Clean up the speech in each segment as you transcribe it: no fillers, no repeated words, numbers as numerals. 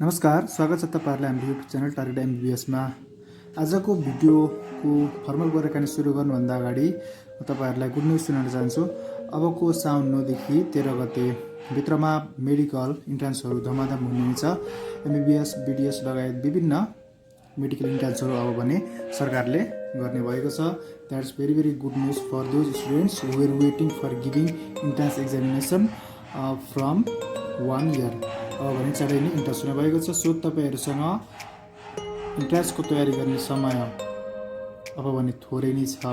नमस्कार, स्वागत छ तपाईहरुलाई हाम्रो युट्युब च्यानल टार्गेट एमबीबीएस मा। आजको भिडियोको फर्मल कुराकानी सुरु गर्नुभन्दा अगाडि म तपाईहरुलाई गुड न्यूज सुनाउन चाहन्छु। अबको साउन 9 देखि 13 गते भित्रमा मेडिकल इन्ट्रान्सहरु धमाधम हुनेछ। एमबीबीएस, बीडीएस लगायत विभिन्न मेडिकल इन्ट्रान्सहरु अब भने सरकारले गर्ने भएको छ। That's very good news for those students who are waiting for giving entrance examination from 1 year। अब भने चाँडै नै इन्ट्रान्स हुने भएको छ। सो तपाईहरुसँग इन्ट्रान्सको तयारी गर्ने समय अब भने थोरै नै छ।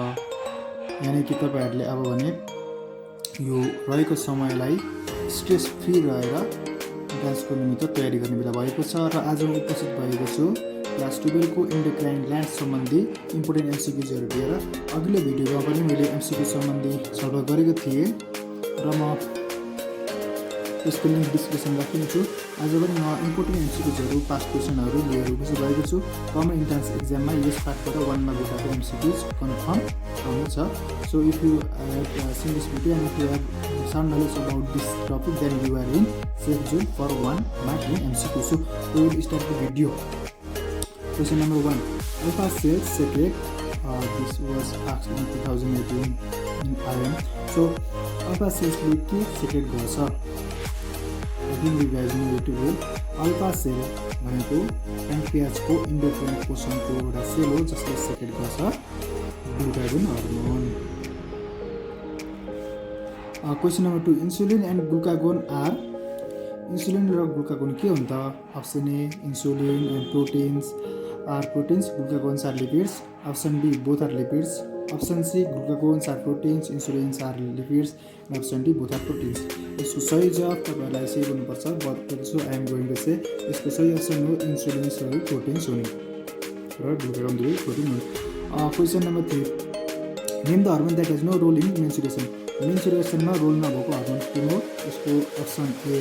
यानी कि तपाईहरुले अब भने यो रहेको समयलाई स्ट्रेस फ्री रहेर इन्ट्रान्सको निमित्त तयारी गर्ने बेला भएको छ। र आज म उपस्थित भएको छु क्लास 12 को एन्डोक्राइन ग्ल्यान्ड सम्बन्धी इम्पोर्टेन्ट एमसीक्यूजहरु लिएर। अघिल्लो भिडियोमा पनि मैले एमसीक्यू सम्बन्धी छलफल गरेको थिएँ र म त्यसको लिंक डिस्क्रिप्सन राखिदिन्छु। आज पनि म इम्पोर्टेन्ट एमसीक्यूजहरु पास्ट क्वेशनहरु लिएर उपस्थित भएको छु। कमन इन्ट्रान्स एक्जाममा यस पार्टबाट 1 मा गएको एमसीक्यूज कन्फर्म आउँछ। So if you have seen this video and if you have some knowledge about this topic, then you are in safe zone for 1 mark in MCQ. So we will start the video. Question number 1. Alpha cells secrete. This was asked in 2018 in IM. So alpha cells के secrete गर्छ? You guys know it well. Alpha cell भनेको प्यान्क्रियाजको endocrine कोशनको एउटा sale हो जसले secrete गर्छ glucagon hormone. Question number 2. Insulin and glucagon are. Insulin र glucagon के हुन् त? Option A insulin and proteins are proteins, glucagons are lipids. Option B both are lipids. Option C glucagons are proteins, insulins are lipids. Option D both are proteins. यसको सही जवाब तपाईहरुलाई सही गर्नुपर्छ। But so I am going to say यसको सही option हो insulins र प्रोटिन्स हुने र ग्लुकागोन दुवै प्रोटिन हुन्। Question number 3. Name the hormone that has no role in menstruation. मेन्सुरेसनमा रोल नभएको हार्मोन कुन हो? यसको option A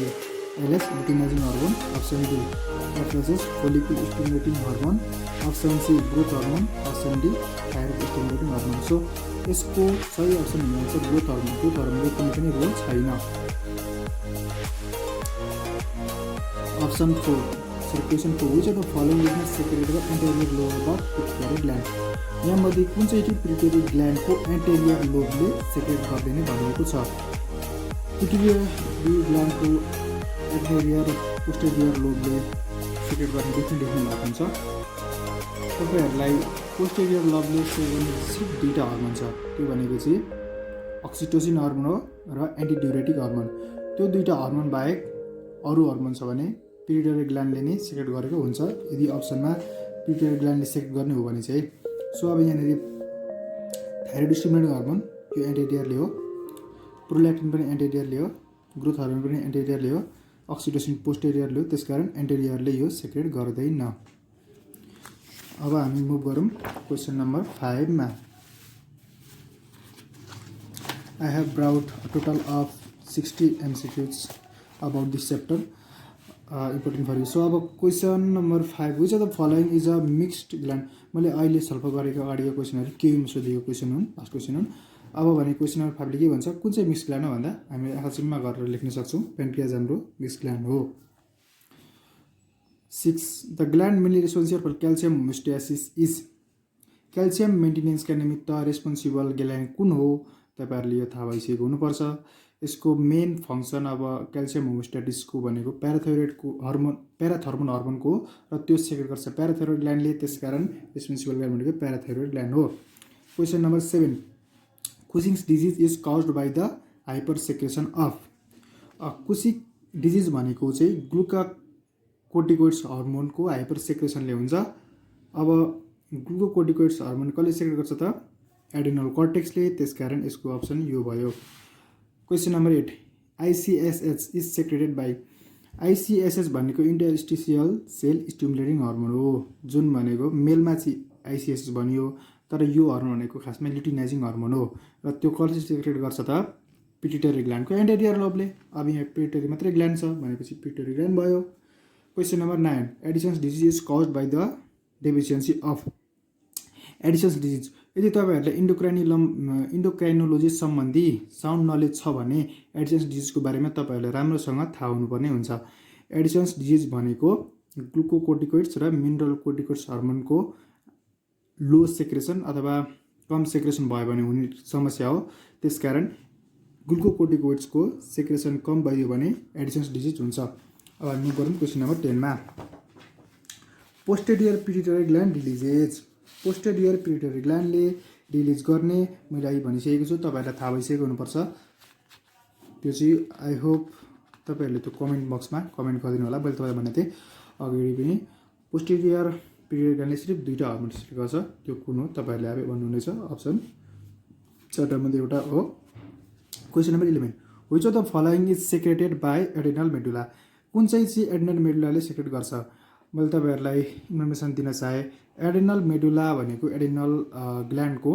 LH luteinising hormone, option B FSH follicle stimulating hormone, option C growth hormone, option D thyroid stimulating hormone. So यसको सही option हुनुहुन्छ growth hormone. Growth हार्मोनको कुनै पनि रोल छैन। Option 4. Question 4. Which of the following is not secreted by anterior lobe of pituitary gland. यहाँमध्ये कुन चाहिँ pituitary ग्ल्यान्डको एन्टेरियर लोबले सेक्रेट गर्दैन भनिएको छ? पिट्युटरी ग्ल्यान्डको एन्टेरियर पोस्टेरियर लोबले सेक्रेट गर्ने देख्नु भएको हुन्छ। तपाईहरुलाई पोस्टेरियर लोबले सेक्रेट गर्ने सिर्फ दुईटा हार्मोन छ। त्यो भनेको चाहिँ अक्सिटोसिन हार्मोन हो र एन्टिड्युरेटिक हार्मोन। त्यो दुईटा हार्मोन बाहेक अरु हार्मोन छ भने पिट्युटरी ग्ल्यान्डले नै सेक्रेट गरेको हुन्छ। यदि अप्सनमा पिट्युटरी ग्ल्यान्डले सेक्रेट गर्ने हो भने चाहिँ सो अब यहाँनिर थाइरोइड स्टिमुलेटिङ हार्मोन यो एन्टेरियरले हो, प्रोल्याक्टिन पनि एन्टेरियरले हो, ग्रोथ हार्मोन पनि एन्टेरियरले हो, अक्सिटोसिन पोस्टेरियरले हो। त्यसकारण एन्टेरियरले यो सेक्रेट गर्दैन। अब हामी मुभ गरौँ क्वेशन नम्बर 5 मा। I have brought a total of 60 MCQs about this chapter, important for you. So अब question number 5. Which of the following is a mixed gland. मैले अहिले छलफल गरेको अगाडिको क्वेशनहरु केही सोधेको क्वेशन हुन्, फर्स्ट क्वेशन हुन्। अब भने क्वेशन नम्बर 5 ले के भन्छ? कुन चाहिँ मिक्स्ड ग्ल्यान्ड हो भन्दा हामी आँखा चिम्मा गरेर लेख्न सक्छौं प्यान्क्रियाज हाम्रो मिक्स्ड ग्ल्यान्ड हो। 6. The gland mainly responsible for calcium homeostasis is. Calcium मेन्टेनेन्सका निमित्त रेस्पोन्सिबल ग्ल्यान्ड कुन हो? तपाईहरुले यो थाहा भइसकेको हुनुपर्छ। यसको मेन फंक्सन अब क्याल्सियम होमोस्टेसिसको भनेको प्याराथाइरोइडको हार्मोन, प्याराथर्मोन हार्मोनको र त्यो सेक्रेट गर्छ प्याराथाइरोइड ग्ल्यान्डले। त्यसकारण रेस्पोन्सिबल ग्ल्यान्ड भनेको प्याराथाइरोइड ग्ल्यान्ड हो। Question number 7. Cushing's disease is caused by the hyper secretion of. Cushing disease भनेको चाहिँ ग्लुकाकोर्टिकोइड्स हार्मोनको हाइपर सेक्रेसनले हुन्छ। अब ग्लुकोकोर्टिकोइड्स हार्मोन कसले सेक्रेट गर्छ त? एड्रिनल कर्टेक्सले। त्यसकारण यसको अप्सन यो भयो। Question number 8. ICSH is secreted by. ICSH भनेको इन्टरस्टिसियल सेल स्टिमुलेटिङ हार्मोन हो, जुन भनेको मेलमा चाहिँ आइसिएसएच भनियो, तर यो हार्मोन भनेको खासमा लुटिनाइजिङ हार्मोन हो र त्यो कसले सेक्रेट गर्छ त? पिट्युटरी ग्ल्यान्डको एन्टेरियर लोबले। अब यहाँ पिट्युटरी मात्रै ग्ल्यान्ड छ भनेपछि पिट्युटरी ग्ल्यान्ड भयो। Question number 9. Addison's disease is caused by the deficiency of. Addison's disease यदि तपाईहरुले इन्डोक्राइनोलोजी सम्बन्धी साउन्ड नलेज छ भने एडिसन्स डिजिजको बारेमा तपाईहरुले राम्रोसँग थाहा हुनुपर्ने हुन्छ। एडिसन्स डिजिज भनेको ग्लुकोकोर्टिकोइड्स र मिनरल कोर्टिकोइड्स हर्मोनको लो सेक्रेसन अथवा कम सेक्रेसन भयो भने हुने समस्या हो। त्यसकारण ग्लुकोकोर्टिकोइड्सको सेक्रेसन कम भयो भने एडिसन्स डिजिज हुन्छ। अब हामी गरौँ क्वेसन नम्बर 10 मा। Posterior pituitary gland releases. Posterior pituitary ग्ल्यान्डले रिलिज गर्ने मैले अघि भनिसकेको छु, तपाईँहरूलाई थाहा भइसकेको हुनुपर्छ। त्यो चाहिँ आई होप तपाईँहरूले त्यो कमेन्ट बक्समा कमेन्ट गरिदिनु होला। मैले तपाईँलाई भनेको थिएँ अगाडि पनि, पोस्टेरियर पिट्युटरी ग्ल्यान्डले सिर्फ 2टा हर्मोन सेक्रेट गर्छ। त्यो कुन हो तपाईँहरूले अब भन्नुहुनेछ। अप्सन 4टा मध्ये एउटा हो। Question number 11, which of the following is secreted by adrenal medulla. कुन चाहिँ एडेनल मेडुलाले सेक्रेट गर्छ? मैले तपाईँहरूलाई इन्फर्मेसन दिन चाहे। एडेनल मेडुला भनेको एडेनल ग्ल्यान्डको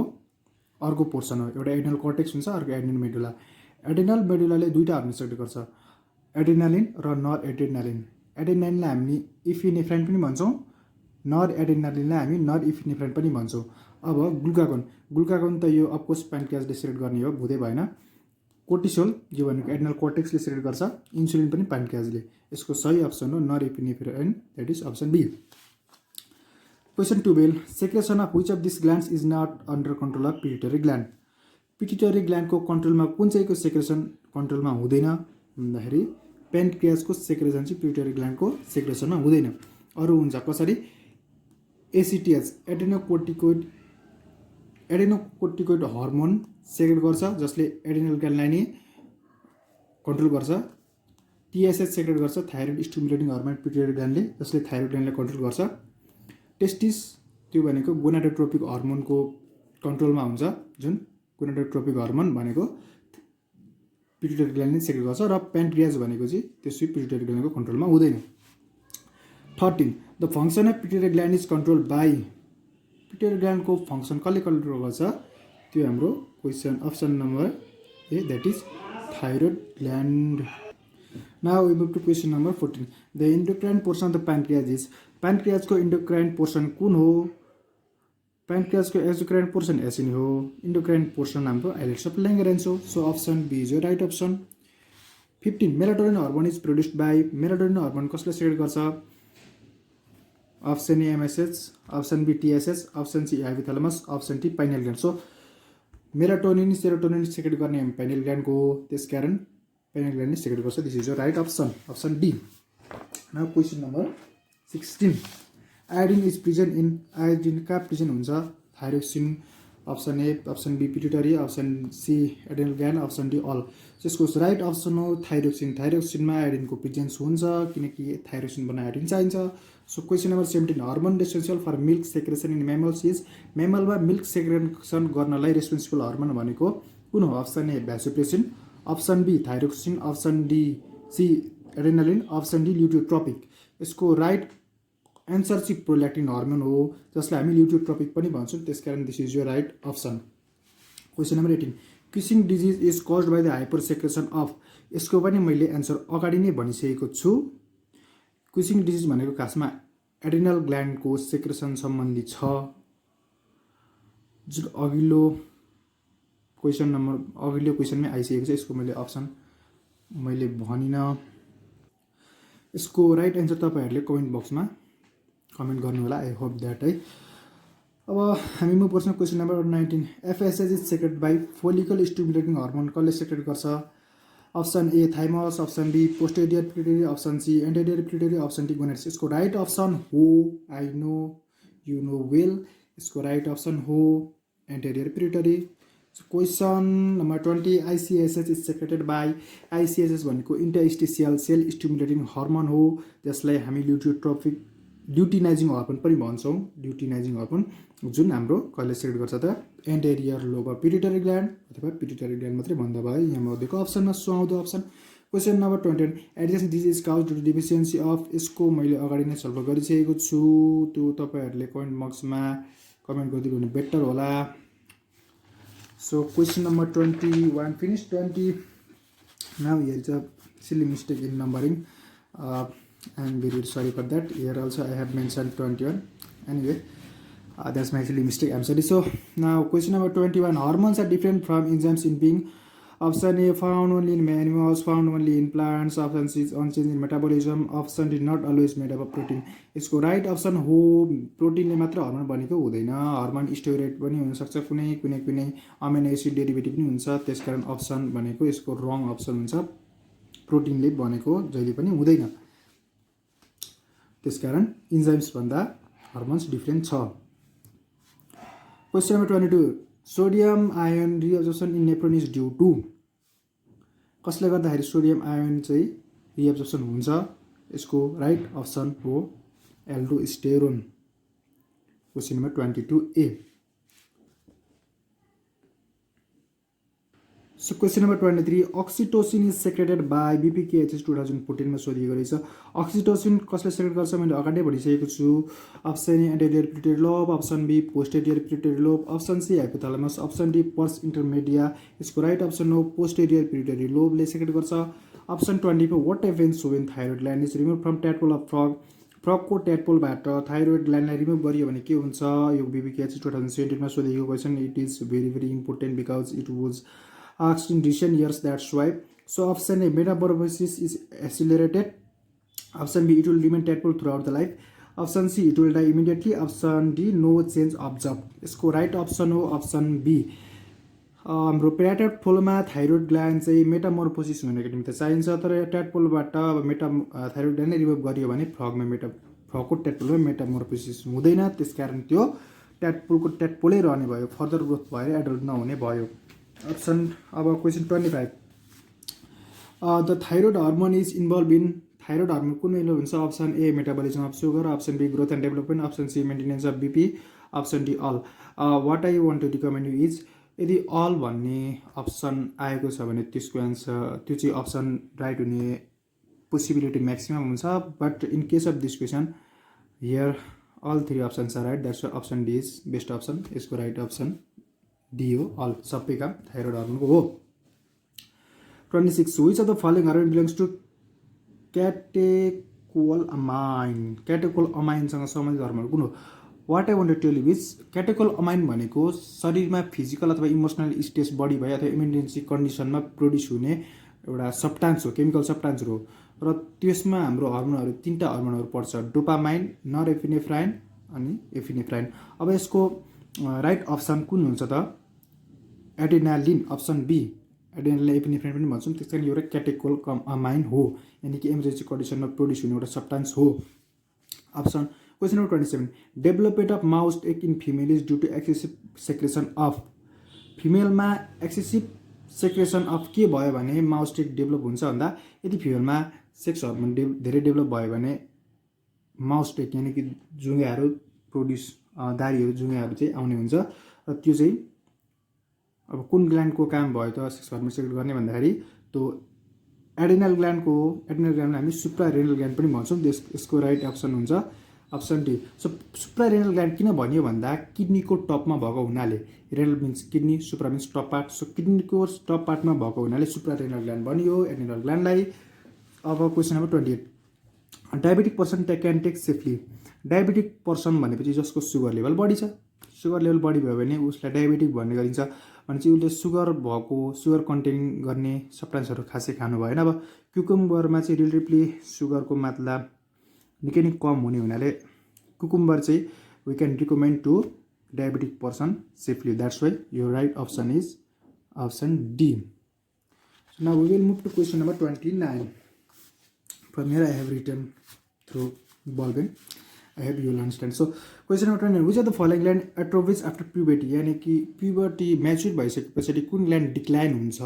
अर्को पोर्सन हो। एउटा एडेनल कर्टेक्स हुन्छ, अर्को एडेनल मेडुला। एडेनल मेडुलाले 2टा हर्मोन सेक्रेट गर्छ, एड्रेनालिन र नर एड्रेनालिन। एड्रेनालिनलाई हामी इफिनेफ्राइन पनि भन्छौँ, नर एड्रेनालिनलाई हामी नर इफिनेफ्राइन पनि भन्छौँ। अब ग्लुकागोन त यो अफकोर्स प्यान्क्रियाजले सेक्रेट गर्ने हो, भुँदै भएन। कोर्टिसोल यो भनेको एड्रेनल कोर्टेक्सले सेक्रेट गर्छ, इन्सुलिन पनि प्यान्क्रियाजले। यसको सही अप्सन हो norepinephrine, that is option B. Question 12, secretion of which of this glands is not under control of pituitary gland. Pituitary ग्ल्यान्डको कन्ट्रोलमा कुन चाहिँको सेक्रेसन कन्ट्रोलमा हुँदैन भन्दाखेरि प्यान्क्रियाजको सेक्रेसन चाहिँ पिट्युटरी ग्ल्यान्डको सेक्रेसनमा हुँदैन। अरू हुन्छ कसरी? एसिटिएच एडेनोकोर्टिकोइड हर्मोन सेक्रेट गर्छ जसले एडेनल ग्ल्यान्डलाई नै कन्ट्रोल गर्छ। टिएसएच सेक्रेट गर्छ थाइरोइड स्टिमुलेटिङ हर्मोन पिट्युटरी ग्ल्यान्डले, जसले थाइरोइड ग्ल्यान्डलाई कन्ट्रोल गर्छ। टेस्टिस त्यो भनेको गोनाडोट्रोपिक हर्मोनको कन्ट्रोलमा हुन्छ, जुन गोनाडोट्रोपिक हर्मोन भनेको पिट्युटरी ग्ल्यान्डले सेक्रेट गर्छ, र प्यान्क्रियाज भनेको चाहिँ त्यसै पिट्युटरी ग्ल्यान्डको कन्ट्रोलमा हुँदैन। 13, the function of pituitary gland is control by. Pituitary ग्ल्यान्डको फङ्सन कसले कन्ट्रोल गर्छ? त्यो हाम्रो question option number A, that is thyroid gland. Now we move to question number 14, the endocrine portion of the pancreas is. प्यान्क्रियाजको endocrine portion कुन हो? प्यान्क्रियाजको exocrine portion acini हो, इन्डोक्राइन पोर्सन हाम्रो आइलेट्स अफ ल्याङ्गरेन्स हो। So option B is यो right option. 15, melatonin hormone is produced by. Melatonin hormone कसले secrete गर्छ? Option A MSH, option B TSH, option C hypothalamus, option D pineal gland. So melatonin serotonin secrete गर्ने pineal ग्ल्यान्डको हो, त्यसकारण pineal ग्ल्यान्डले secrete गर्छ। This is यो right option, option D. Now question number 16, iodine is present in. Iodine कहाँ present हुन्छ? Thyroxine. Option A, option B pituitary, option C adrenal gland, option D all. यसको right option हो thyroxine. थाइरोक्सिनमा आयोडिनको presence हुन्छ किनकि thyroxine बन्न iodine चाहिन्छ। So question number 17, hormone essential for milk secretion in mammals is. मेमलमा milk secretion गर्नलाई responsible hormone भनेको कुन हो? Option A vasopressin, option B thyroxine, option D C adrenaline, option D luteotropic. यसको राइट एन्सर चाहिँ prolactin hormone हो, जसलाई हामी ल्युटियोट्रोपिक पनि भन्छौँ, त्यसकारण दिस इज यो right option. Question number 18, Cushing disease is caused by the hyper secretion of. यसको पनि मैले एन्सर अगाडि नै भनिसकेको छु। क्विसिङ डिजिज भनेको खासमा एड्रेनल ग्ल्यान्डको सेक्रेसन सम्बन्धी छ, जुन अघिल्लो क्वेसनमै आइसकेको छ। यसको मैले अप्सन मैले भनिनँ। यसको राइट एन्सर तपाईँहरूले कमेन्ट बक्समा कमेन्ट गर्नु होला। आई होप द्याट है। अब हामी म पर्छौँ question number 19, FSH is secrete by. Follicle stimulating hormone कसले सेक्रेट गर्छ? Option A thymus, option B posterior pituitary, option C anterior pituitary, option D gonads. यसको राइट अप्सन हो, I know you know well, यसको right option हो anterior pituitary. Question number 20, ICSH is secreted by. ICSH भनेको interstitial sale stimulating hormone हो, जसलाई हामी ल्युटिनाइजिङ hormone पनि भन्छौँ। ल्युटिनाइजिङ हर्मोन जुन हाम्रो कसले सेक्रेट गर्छ त? एन्टेरियर लोब पिट्युटरी ग्ल्यान्ड अथवा पिट्युटरी ग्ल्यान्ड मात्रै भन्दा भयो। यहाँ मध्येको अप्सनमा सुहाउँदो option. Question number 21, Addison disease cause due deficiency of. यसको मैले अगाडि नै छलफल गरिसकेको छु, त्यो तपाईँहरूले कमेन्ट बक्समा कमेन्ट गरिदिनु भने बेटर होला। So question number 21 finish. 20, now here is a silly mistake in numbering. I am very sorry for that. Here also I have mentioned 21. Anyway, that's my silly mistake. I'm sorry. So now question number 21. Hormones are different from enzymes in being. Option A, found only in animals, found only in plants. Option C is unchanged in metabolism. Option D, not always made up of protein. यसको right option हो प्रोटिनले मात्र hormone बनेको हुँदैन, hormone steroid पनि हुनसक्छ, कुनै कुनै कुनै अमिनो एसिड डेरिभेटिभ पनि हुन्छ। त्यसकारण अप्सन भनेको यसको रङ अप्सन हुन्छ, प्रोटिनले बनेको जहिले पनि हुँदैन। त्यसकारण इन्जाइम्स भन्दा हर्मोन्स डिफ्रेन्ट छ। Question number 22, sodium ion reabsorption in nephron is due to. कसले गर्दाखेरि सोडियम आयन चाहिँ रिएब्जर्प्सन हुन्छ? यसको राइट अप्सन हो aldosterone. Question number 22A। So question number 23, oxytocin is secreted by BPKHS 2014 मा सोधिएको रहेछ। अक्सिटोसिन कसले सेक्रेट गर्छ मैले अगाडि भनिसकेको छु। Option A anterior pituitary lobe, option B posterior pituitary lobe, option C hypothalamus, option D pars intermedia. यसको राइट अप्सन हो पोस्टेरियर पिट्युटरी लोबले सेक्रेट गर्छ। Option 24, what happens when thyroid gland is remove from tadpole of frog. फ्रगको ट्याडपोलबाट thyroid ग्ल्यान्डलाई remove गरियो भने के हुन्छ? यो BPKHS 2017 मा सोधिएको question. It is very very important because it was asked in recent years, that's why. So option A, metamorphosis is accelerated. Option B, it will remain tadpole throughout the life. Option C, it will die immediately. Option D, no change observed. यसको right option हो option be. हाम्रो ट्याडपोलमा thyroid gland चाहिँ metamorphosis हुनको निम्ति चाहिन्छ, तर ट्याडपोलबाट thyroid gland नै remove गरियो भने फ्रगको ट्याडपोलमा मेटामोर्फोसिस हुँदैन। त्यसकारण त्यो ट्याडपोलको ट्याडपोलै रहने भयो, फर्दर ग्रोथ भएर एडल्ट नहुने भयो। अप्सन अब question 25, the thyroid hormone is involve in. Thyroid hormone कुन इन्भल्भ हुन्छ? Option A metabolism of sugar, option B growth and development, option C maintenance of BP, option D all. What I want to recommend you is, यदि all भन्ने option आएको छ भने त्यसको answer त्यो चाहिँ अप्सन राइट हुने पोसिबिलिटी म्याक्सिमम हुन्छ। But in case of this question here all three options are right, that's option D is best option. यसको राइट अप्सन डी हो, अल सबै काम थाइरोइड हर्मोनको हो। 26, which of the following hormone belongs to catecholamine. क्याटेकोलअमाइनसँग सम्बन्धित hormone कुन हो? What I want to tell you is, catecholamine भनेको शरीरमा फिजिकल अथवा इमोसनल स्ट्रेस बढी भयो अथवा इमर्जेन्सी कन्डिसनमा प्रोड्युस हुने एउटा सब्टान्स हो, केमिकल सब्टान्स हो। र त्यसमा हाम्रो हर्मोनहरू तीनटा हर्मोनहरू पर्छ, डोपामाइन, नरएपिनेफ्राइन अनि एपिनेफ्राइन। अब यसको राइट अप्सन कुन हुन्छ त? Adrenaline, option B. Adrenaline epinephrine पनि भन्छौँ, त्यस कारण एउटा क्याटेकोलअमाइन हो, यानि कि इमर्जेन्सी कन्डिसनमा प्रोड्युस हुने एउटा सब्टान्स हो। Option question number 27, development of moustache in female is due to excessive secretion of. फिमेलमा एक्सेसिभ सेक्रेसन अफ के भयो भने माउथ टेक डेभलप हुन्छ भन्दा, यदि फिमेलमा सेक्स हर्मोन धेरै डेभलप भयो भने माउथ टेक यानि कि जुङ्गाहरू प्रोड्युस, दारीहरू जुङ्गाहरू चाहिँ आउने हुन्छ। र त्यो चाहिँ अब कुन ग्ल्यान्डको काम भयो त सेक्स हर्मोन सेक्रेट गर्ने भन्दाखेरि त्यो एड्रेनल ग्ल्यान्डको हो। एड्रेनल ग्ल्यान्डलाई हामी सुप्रारेनल ग्ल्यान्ड पनि भन्छौँ। यसको राइट अप्सन हुन्छ option D. So suprarenal gland किन भनियो भन्दा किडनीको टपमा भएको हुनाले, renal means kidney, supra means top part, so किडनीको टप पार्टमा भएको हुनाले सुप्रारेनल ग्ल्यान्ड बनियो एड्रेनल ग्ल्यान्डलाई। अब question number 28, diabetic person can take safely. Diabetic person भनेपछि जसको सुगर लेभल बढी छ, सुगर लेभल बढी भयो भने उसलाई डायबेटिक भन्ने गरिन्छ। भने चाहिँ उसले सुगर कन्टेन गर्ने सब्सटेन्सहरू खासै खानु भएन। अब क्युकुम्बरमा चाहिँ रिलेटिभली सुगरको मात्रा निकै नै कम हुने हुनाले कुकुम्बर चाहिँ we can recommend to diabetic person safely, that's why your right option is option D. Now we will move to question number 29। From here I have written through ball pen, I hope you will understand. So question number 29, which are the following gland atrophies after puberty. यानि कि puberty म्याच्युर भइसकेपछि कुन gland decline हुन्छ?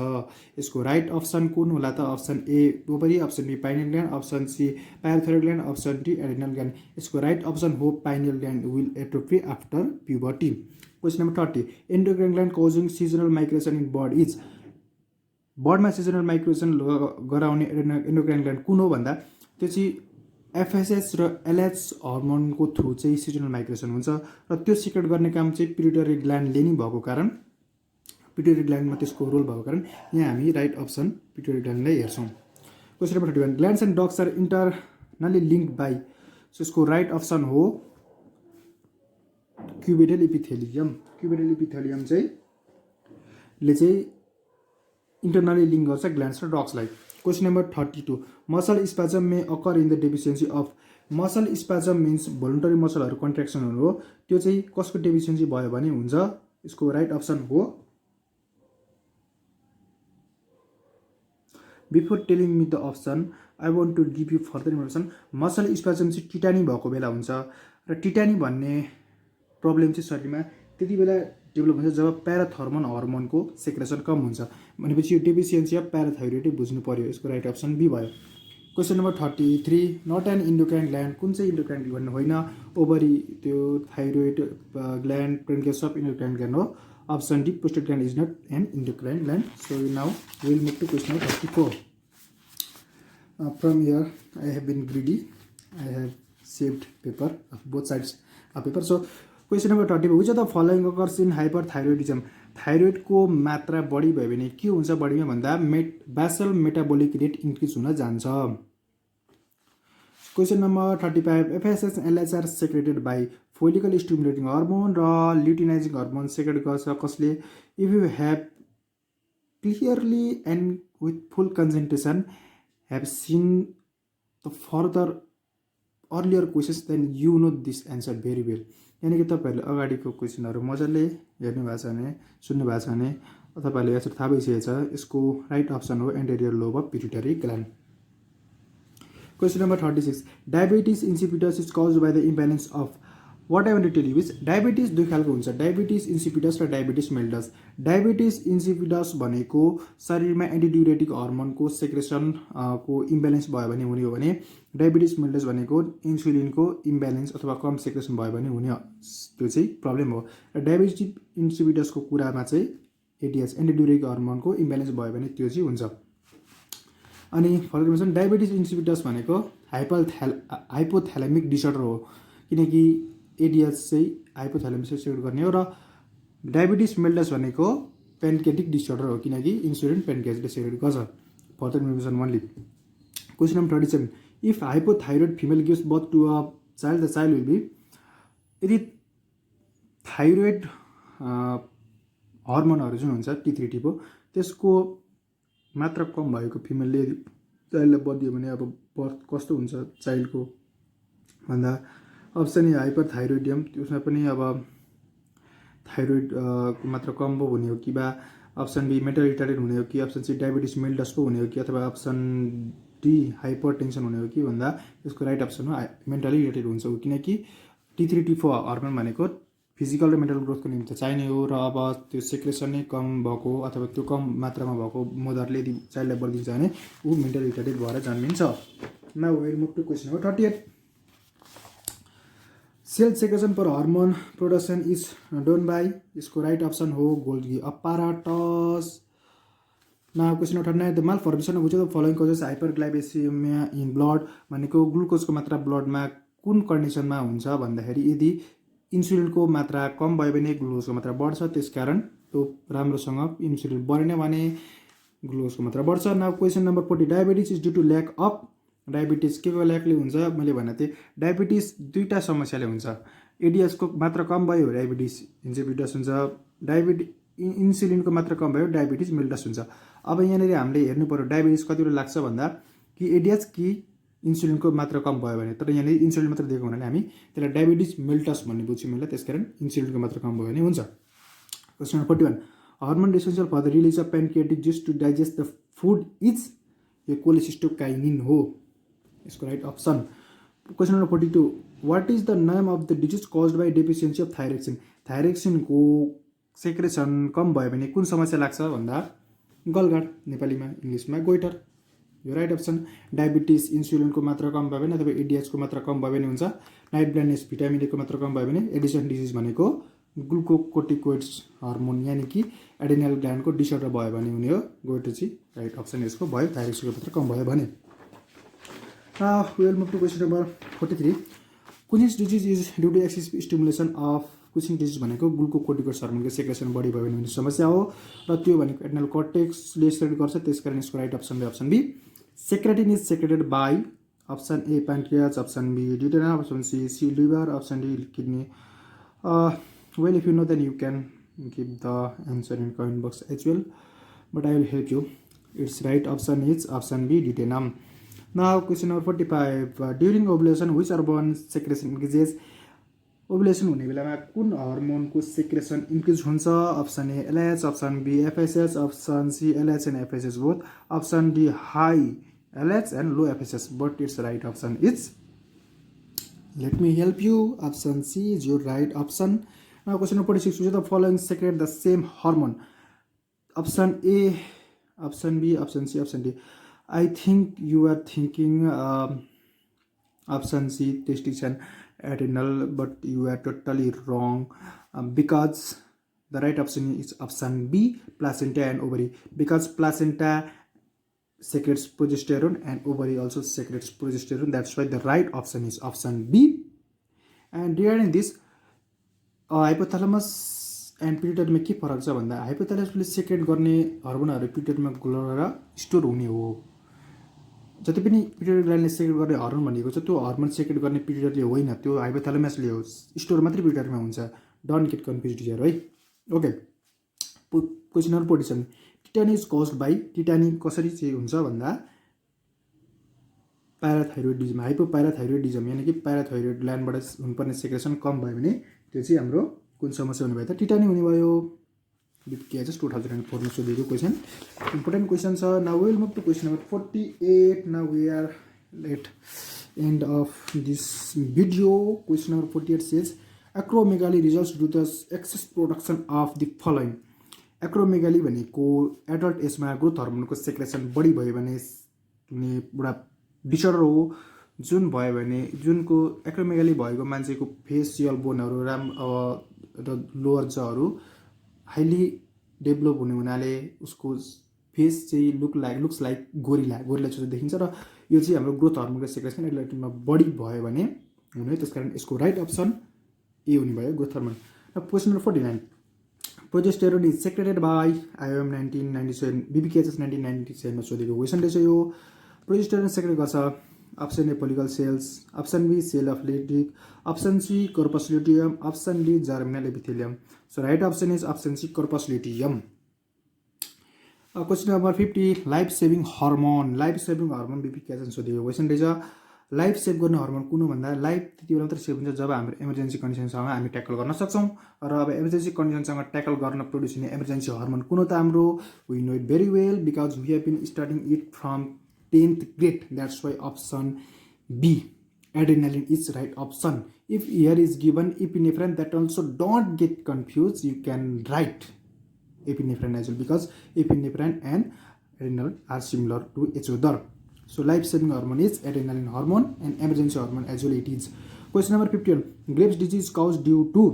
यसको right option कुन होला त? Option A ovary, option B pineal gland, option C parathyroid gland, option D adrenal gland. यसको राइट अप्सन हो pineal gland will atrophy after puberty. Question number 30, endocrine gland causing seasonal migration in bird is. बर्डमा seasonal migration गराउने endocrine gland कुन हो भन्दा त्यो चाहिँ FSH र LH हर्मोनको थ्रु चाहिँ सिजनल माइग्रेसन हुन्छ र त्यो सिक्रेट गर्ने काम चाहिँ पिट्युटरी ग्ल्यान्डले नै भएको कारण, पिट्युटरी ग्ल्यान्डमा त्यसको रोल भएको कारण यहाँ हामी राइट अप्सन पिट्युटरी ग्ल्यान्डलाई हेर्छौँ। Question number 31, glands and ducts are internally linked by. So यसको राइट अप्सन हो क्युबिटल इपिथेलियम। क्युबिटल इपिथेलियम चाहिँ इन्टरनली लिङ्क गर्छ ग्ल्यान्ड्स र डक्सलाई। Question number 32 muscle spasm may occur in the deficiency of. Muscle spasm means voluntary मसलहरू कन्ट्र्याक्सनहरू हो, त्यो चाहिँ कसको डेफिसियन्सी भयो भने हुन्छ। यसको राइट अप्सन हो before telling me the option I want to give you further information. Muscle spasm चाहिँ टिटानी भएको बेला हुन्छ र टिटानी भन्ने प्रब्लम चाहिँ शरीरमा त्यति बेला डेभलप हुन्छ जब प्याराथर्मोन हर्मोनको सेक्रेसन कम हुन्छ भनेपछि यो डेफिसियन्सी अफ प्याराथाइरोइड बुझ्नु पर्यो। यसको राइट अप्सन बी भयो। Question number 33 not an endocrine gland. कुन चाहिँ इन्डोक्राइन ग्ल्यान्ड होइन, ओभरी त्यो थाइरोइड ग्ल्यान्ड पेन्क्रियास सब इन्डोक्राइन ग्ल्यान्ड हो। Option D prostate gland is not an endocrine gland. So now will move to question number 34। From here I have been greedy, I have saved paper of both sides of paper. So question number 34 which of the following occurs in hyperthyroidism. थाइरोइडको मात्रा बढी भयो भने के हुन्छ बडीमा भन्दा basal metabolic rate increase हुन जान्छ। Question number 35 FSH LH are secreted by follicle stimulating hormone र ल्युटिनाइजिङ हर्मोन सेक्रेट गर्छ कसले। If you have clearly and with full concentration have seen the further earlier questions then you know this answer very well। यानी कि तपाईहरुले अगाडिको क्वेशनहरु मजाले हेर्नु भएको छ भने सुन्नु भएको छ भने तपाईहरुले एन्सर थाहा भइसकेको छ। यसको राइट अप्सन हो anterior lobe of pituitary gland. Question number 36 diabetes insipidus is caused by the imbalance of. What I want to tell you is diabetes दुई खालको हुन्छ, डायबिटिज इन्सिपिडस र डायबिटिज मेल्टस। डायबिटिज इन्सिपिडस भनेको शरीरमा एन्टिड्युरेटिक हर्मोनको secretion को imbalance भयो भने हुने हो भने डायबिटिज मेल्टस भनेको इन्सुलिनको इम्ब्यालेन्स अथवा कम सेक्रेसन भयो भने हुने त्यो चाहिँ प्रब्लम हो। र डायबिटिज इन्सिपिडसको कुरामा चाहिँ एडिएच एन्टिड्युरेटिक हर्मोनको इम्ब्यालेन्स भयो भने त्यो चाहिँ हुन्छ। अनि फर्दर डायबिटिज इन्सिपिडस भनेको हाइपोथ्यालेमिक डिसअर्डर हो किनकि एडिएच चाहिँ हाइपोथ्यालेमिक सेक्रेट गर्ने हो र डायबिटिज मेल्टस भनेको पेन्क्रियाटिक डिसअर्डर हो किनकि इन्सुलिन पेन्क्रियासले सेक्रेट गर्छ। Further information only. Question number 37 if hypothyroid female gives birth to a child the child will be. यदि थाइरोइड हर्मोनहरू जुन हुन्छ T3 टिपो त्यसको मात्रा कम भएको फिमेलले चाइल्डलाई बर्थ दियो भने अब बर्थ कस्तो हुन्छ चाइल्डको भन्दा अप्सन ए हाइपरथाइरोइडियम त्यसमा पनि अब थाइरोइड को मात्रा कम पो हुने हो कि बा अप्सन बी मेन्टल रिटार्डेड हुने हो कि अप्सन सी डायबिटिज मेल्टस पो हुने हो कि अथवा अप्सन डी हाइपरटेन्सन हुने हो कि भन्दा यसको राइट अप्सन हो मेन्टली रिलेटेड हुन्छ किनकि T3 T4 हर्मोन भनेको फिजिकल र मेन्टल ग्रोथको निम्ति चाहिने हो र अब त्यो सेक्रेसन नै कम भएको अथवा त्यो कम मात्रामा भएको मदरले यदि चाइल्डलाई बर्थ दिन्छ भने ऊ मेन्टल रिटार्डेड भएर जन्मिन्छ। Now we will move to question number 38 cell secretion per hormone production is done by. यसको राइट अप्सन हो Golgi apparatus. Now question number 39 the malformation of which of the following causes hyperglycemia in blood भनेको ग्लुकोजको मात्रा ब्लडमा कुन कन्डिसनमा हुन्छ भन्दाखेरि यदि इन्सुलिनको मात्रा कम भयो भने ग्लुकोजको मात्रा बढ्छ त्यसकारण त्यो राम्रोसँग इन्सुलिन बढेन भने ग्लुकोजको मात्रा बढ्छ। Now question number 40 diabetes is due to lack of. Diabetes के को ल्याकले हुन्छ मैले भने थिएँ डायबिटिज दुईटा समस्याले हुन्छ। एडिएचको मात्रा कम भयो डायबिटिज इन्सिपिडस हुन्छ, इन्सुलिनको मात्रा कम भयो डायबिटिज मेल्टस हुन्छ। अब यहाँनिर हामीले हेर्नु पर्यो डायबिटिज कति बेला लाग्छ भन्दा कि एडिएच कि इन्सुलिनको मात्रा कम भयो भने, तर यहाँनिर इन्सुलिन मात्रा दिएको हुनाले हामी त्यसलाई डायबिटिज मेल्टस भन्ने बुझ्छौँ मैले, त्यसकारण इन्सुलिनको मात्रा कम भयो भने हुन्छ। Question number 41 hormone essential for the release of pancreatic juice to digest the food is यो कोलेसिस्टोकाइनिन हो। यसको right option. Question number 42 what is the name of the disease caused by deficiency of thyroxine. थाइरोक्सिनको secretion कम भयो भने कुन समस्या लाग्छ भन्दा गलगाड, नेपालीमा इङ्ग्लिसमा गोइटर। यो राइट अप्सन। डायबिटिज इन्सुलिनको मात्रा कम भयो भने अथवा एडिएचको मात्रा कम भयो भने हुन्छ। नाइट ब्लाइन्डनेस भिटामिन ए को मात्रा कम भयो भने एडिसन डिजिज भनेको ग्लुकोकोर्टिकोइड्स हर्मोन यानि कि एडेनल ग्ल्यान्डको डिसअर्डर भयो भने हुने हो। गोइटर चाहिँ राइट अप्सन यसको भयो थाइरोक्सिनको मात्रा कम भयो भने। Now we will move to question number 43 Cushing's disease is due to excess stimulation of. Cushing disease भनेको ग्लुकोकोर्टिकोइड्स हर्मोनको सेक्रेसन बढी भयो भने हुने समस्या हो र त्यो भनेको एडनल कर्टेक्सले सेक्रेट गर्छ त्यसकारण यसको right option option B secretin is secreted by. Option A pancreas, option B duodenum, option C liver, option D kidney. Well if you know then you can give the answer in comment box as well. but I will help you. Its right option is option B, duodenum. Now question number 45. During ovulation, which hormone secretion increases? Ovulation हुने बेलामा कुन हर्मोनको secretion increase हुन्छ? Option A LH, option B FSH, option C LH and FSH both, option D high LH and low FSH. But it's right option is, let me help you, option C is your right option. Now question number 46. Which of the following secrete the same hormone? Option A, option B, option C, option D. I think you are thinking option C, testes and adrenal, but you are totally wrong, because the right option is option B, placenta and ovary, because placenta secretes progesterone and ovary also secretes progesterone. That's why the right option is option B. And regarding this hypothalamus and pituitary में के फरक छ भन्दा हाइपोथालमसले secret गर्ने हर्मोनहरु पिट्युटरीमा गएर store हुने हो. जति पनि पिट्युटरी ग्ल्यान्डले सेक्रेट गर्ने हर्मोन भनेको छ त्यो हर्मोन सेक्रेट गर्ने पिट्युटरीले होइन, त्यो हाइपोथालमसले हो. स्टोर मात्रै पिट्युटरीमा हुन्छ. डोन्ट गेट कन्फ्युज्ड हियर है. Okay, question number 47. Tetani is caused by, tetani कसरी चाहिँ हुन्छ भन्दा प्याराथाइरोइडिजम, हाइपोप्याराथाइरोइडिजम, यानी कि प्याराथाइरोइड ग्ल्यान्डबाट हुनुपर्ने सेक्रेसन कम भयो भने त्यो चाहिँ हाम्रो कुन समस्या हुने भयो त? टिटानी हुने भयो. BPKHS 2004 मा सोधेको क्वेशन, इम्पोर्टेन्ट क्वेशन छ. Now we will move to question number 48. Now we are at end of this video. Question number 48 says acromegaly results due to excess production of the following. Acromegaly भनेको adult age growth हर्मोनको secretion बढी भयो भने हुने एउटा disorder हो, जुन भयो भने जुनको एक्रोमेगाली भएको मान्छेको फेसियल बोनहरू र लोअर जहरू हाइली डेभलप हुने हुनाले उसको फेस चाहिँ लुक्स लाइक गोरिला जस्तो देखिन्छ र यो चाहिँ हाम्रो ग्रोथ हर्मोनको सेक्रेसन एडल्टमा बढी भयो भने हुने. त्यसकारण यसको राइट अप्सन ए हुने भयो, ग्रोथ हर्मोन. र question number 49. Progesterone is secreted by IOM 1997, BPKHS 1997 मा सोधेको क्वेसन रहेछ यो. प्रोजेस्टेरोन सेक्रेट गर्छ option A follicle cells, option B cell of Leydig, option C corpus luteum, option D germinal epithelium. So right option is option C corpus luteum. Question number 50. Life saving hormone, life saving hormone BPKHS सोधेको question रहेछ. Life save गर्ने hormone कुन हो भन्दा life त्यति बेला मात्रै save हुन्छ जब हाम्रो इमर्जेन्सी कन्डिसनसँग हामी ट्याकल गर्न सक्छौँ. र अब इमर्जेन्सी कन्डिसनसँग ट्याकल गर्न प्रड्युस हुने इमर्जेन्सी हर्मोन कुन हो त हाम्रो? We know it very well because we have been studying it from 10th grade. That's why option B, adrenaline is right option. If here is given epinephrine, that also don't get confused. You can write epinephrine as well because epinephrine and adrenaline are similar to each other. So life-saving hormone is adrenaline hormone and emergency hormone as well it is. Question number 51. Graves disease caused due to,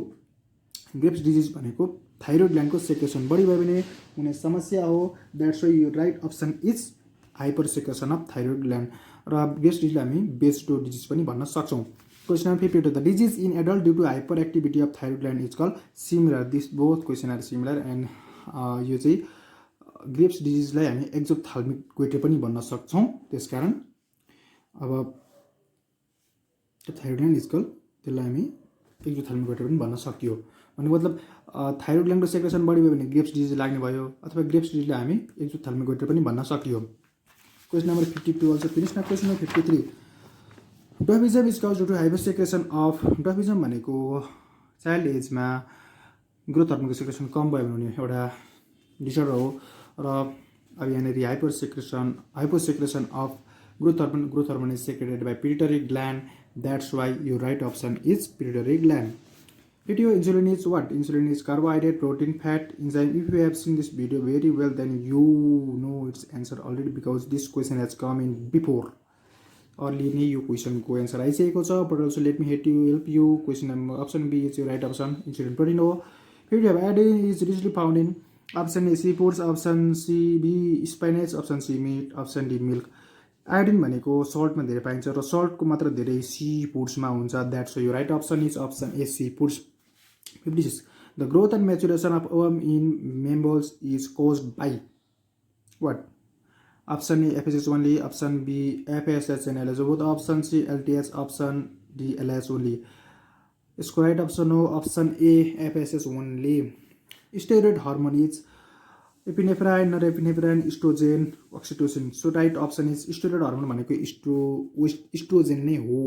Graves disease भनेको thyroid ग्ल्यान्डको secretion बढी भयो भने हुने समस्या हो. That's why your right option is hyper secretion of thyroid gland. र Graves डिजिजलाई हामी बेस्डो डिजिज पनि भन्न सक्छौँ. Question number 52. The disease in adult due to hyper activity of thyroid gland is called similar. This both question are similar and यो चाहिँ Graves डिजिजलाई हामी एक्जोप्थाल्मिक गोइटर पनि भन्न सक्छौँ. त्यसकारण अब थाइरोइड ग्ल्यान्ड इज कल्ड, त्यसलाई हामी एक्जोप्थाल्मिक गोइटर पनि भन्न सकियो. भन्ने मतलब थाइरोइड ग्ल्यान्डको सेक्रेसन बढी भयो भने ग्रेव्स डिजिज लाग्ने भयो, अथवा ग्रेव्स डिजिजलाई हामी एक्जोप्थाल्मिक गोइटर पनि भन्न सकियो. Question number 52 also finished. Now question number 53. Dwarfism is caused due to hyper secretion of, dwarfism भनेको चाइल्ड एजमा ग्रोथ हर्मोनको सेक्रेसन कम भयो भने एउटा डिसअर्डर हो. र अब यहाँनिर hyper secretion of growth hormone is secreted by pituitary gland. That's why यो right option is pituitary gland. Video insulin is what? Insulin is carbohydrate, protein, fat, enzyme. If you have seen this video very well, then you know its answer already because this question has come in before. Early नै यो क्वेसनको answer आइसकेको छ. But also let me help you. Question number option B is your right option. Insulin protein हो. If you have iodine is richly found in option A seafoods, option C B spinach, option C meat, option D milk. Iodine भनेको सल्टमा धेरै पाइन्छ र सल्टको मात्र धेरै C फुड्समा हुन्छ. That's यो right option is option A sea foods. 56. The growth and maturation of ovum in mammals is caused by what? Option A FSH only, option B FSH and LH both, option C LTH, option D LH only. इसको right option हो option A FSH only. Steroid hormone is epinephrine, norepinephrine, oestrogen, oxytocin. So right option is steroid hormone भनेको oestrogen नै हो.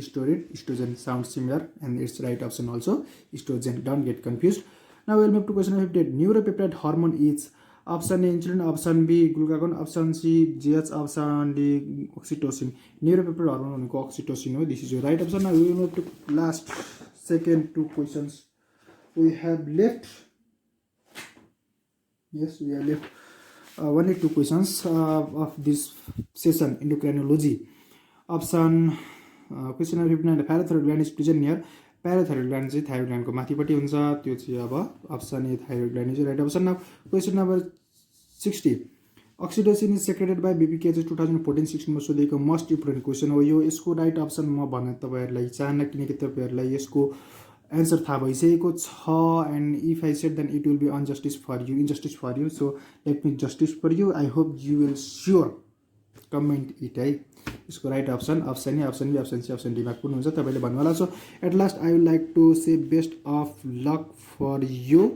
Steroid, estrogen sounds similar, and it's right option also estrogen. Don't get confused. Now we'll move to question number 58. Neuropeptide hormone is option A insulin, option B glucagon, option C GH, option D oxytocin. Neuropeptide hormone भनेको oxytocin हो. This is your right option. Now we will move to last second two questions we have left. Yes, we have left only two questions of this session, endocrinology. Option question number 59. Parathyroid gland is present near. Parathyroid gland चाहिँ thyroid ग्ल्यान्डको माथिपट्टि हुन्छ. त्यो चाहिँ अब option A thyroid gland is right option. Now question number 60. Oxytocin is secreted by BPKH 2014-16मा सोधिएको most important question हो यो. यसको राइट अप्सन म भन्न तपाईँहरूलाई चाहन्न, किनकि तपाईँहरूलाई यसको एन्सर थाहा भइसकेको छ. And if I said then it will be injustice for you. So let me justice for you. I hope you will sure comment it है. यसको right option option A, option B, option C, option डीमा कुन हुन्छ तपाईँले भन्नु होला. So at last I would like to say best of luck for you.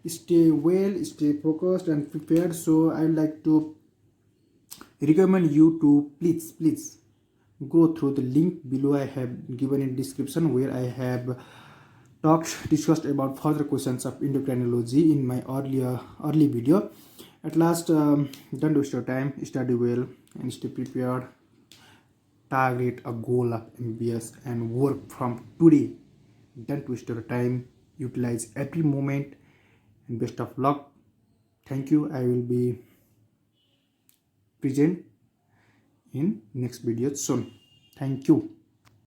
Stay well, stay focused and prepared. So I would like to recommend you to please go through the link below. I have given in description where I have discussed about further questions of endocrinology in my early video. At last, don't waste your time, study well and stay prepared. Target a goal of MBBS and work from today. Don't waste your time, utilize every moment, and best of luck. Thank you. I will be present in next video soon. Thank you.